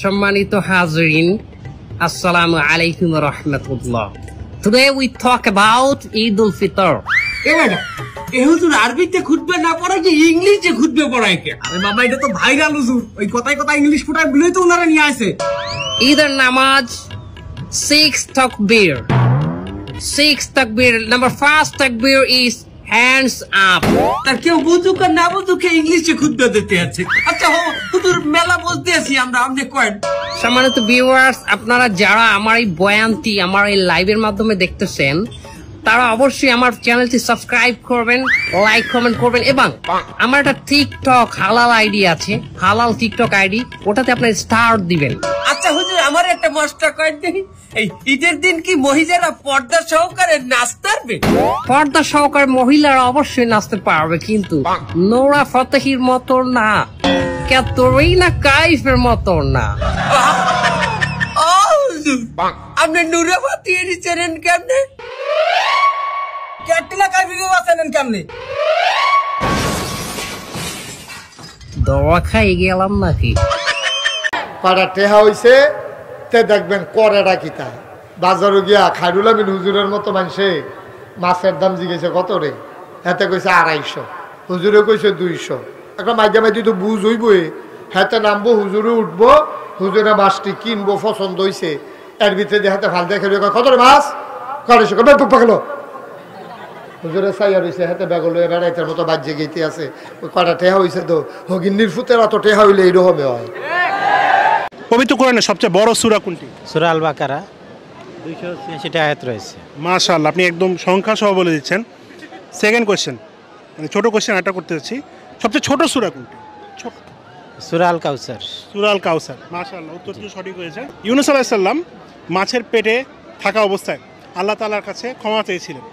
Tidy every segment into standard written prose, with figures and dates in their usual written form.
সম্মানিত হাজরিন, আসসালামু আলাইকুম ওয়া রাহমাতুল্লাহ। Today we talk about Eid al-Fitr. এ হুজুর আরবিতে খুতবা না পড়ায় যে ইংলিশে খুতবা পড়ায় কে? আরে বাবা এটা তো ভাইরাল হুজুর, ওই কথায় কথায় ইংলিশ ফুটায় বলেই তো ওনারা নিয়ে আসে। ঈদের নামাজ 6 takbir. 6 takbir. Number first takbir is hands up. আর কেউ বুঝুক আর না বুঝুক ইংলিশে খুতবা দিতে আছে। আচ্ছা হুজুর মেলা বলতে আছি আমরা, আপনি কয়েন। সম্মানিত ভিউয়ার্স, আপনারা যারা আমার এই বয়ানটি আমার এই লাইভের মাধ্যমে দেখতেছেন, তারা অবশ্যই আমার চ্যানেলটি সাবস্ক্রাইব করবেন, লাইক কমেন্ট করবেন, এবং আমার একটা টিকটক হালাল আইডি আছে, হালাল টিকটক আইডি, ওটাতে আপনার স্টার দিবেন। আচ্ছা হুজুর আমার একটা মশলা কয়েন দেখি, এই ঈদের দিন কি মহিলারা পর্দা সহকারে নাচতে পারবে? পর্দা সহকারে মহিলারা অবশ্যই নাচতে পারবে, কিন্তু নোরা ফতেহির মতো না, ক্যাটরিনা কাইফের মতো না। আপনি নুরা ফাতিয়ে চেনেন কেমনে? ক্যাটরিনা কাইফকে চেনেন কেমনে? দোয়া খাই গেলাম নাকি? পাড়া টেহা হইছে তে দেখবেন করেটা কিতা বাজারও গিয়া খাইরুল আমিন হুজুরের মতো মানুষে মাছের দাম জিগেছে কত রে, হাতে কইছে 250, হুজুরে কইছে 200। একটা মাঝে মাঝে তো বুঝ হইবই, হাতে নামবো হুজুরে উঠবো, হুজুরে মাছটি কিনবো, পছন্দ হইছে, এর ভিতরে হাতে ফাল দেখে কত রে মাছ করেছে পাকলো, হুজুরে চাইয়া রয়েছে হাতে বেগল বেড়াইতের মতো বাজ্যে গেতে আছে। ওই কটা টেহা হইছে তো হগিন্নির ফুতের অত টেহা হইলে এইরকমই হয়। পবিত্র কোরআনের সবচেয়ে বড় সূরা কোনটি? সূরা আল বাকারা, 286টি আয়াত রয়েছে। মাশাআল্লাহ, আপনি একদম সংখ্যা সহ বলে দিচ্ছেন। সেকেন্ড কোশ্চেন, মানে ছোট কোশ্চেন এটা করতে যাচ্ছি, সবচেয়ে ছোট সূরা কোনটি? ছোট সূরা আল কাউসার। সূরা আল কাউসার, মাশাআল্লাহ, উত্তরটি সঠিক হয়েছে। ইউনূস আলাইহিস সালাম মাছের পেটে থাকা অবস্থায় আল্লাহ তাআলার কাছে ক্ষমা চেয়েছিলেন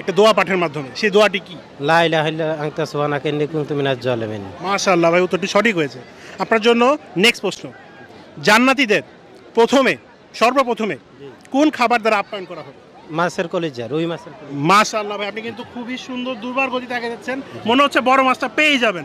একটা দোয়া পাঠের মাধ্যমে, সেই দোয়াটি কি? লা ইলাহা ইল্লা আনতা সুবহানাকা ইন্নী কুনতু মিনাজ জালিমিন। মাশাআল্লাহ ভাই, উত্তরটি সঠিক হয়েছে। আপনার জন্য নেক্সট প্রশ্ন, জান্নাতীদের সর্বপ্রথমে কোন খাবার দ্বারা আপ্যায়ন করা হবে? মাছের কলিজা, রুই মাছের কলিজা। মাশাআল্লাহ ভাই, আপনি কিন্তু খুবই সুন্দর দুর্বার গতিতে আগে যাচ্ছেন, মনে হচ্ছে বড় মাছটা পেয়ে যাবেন।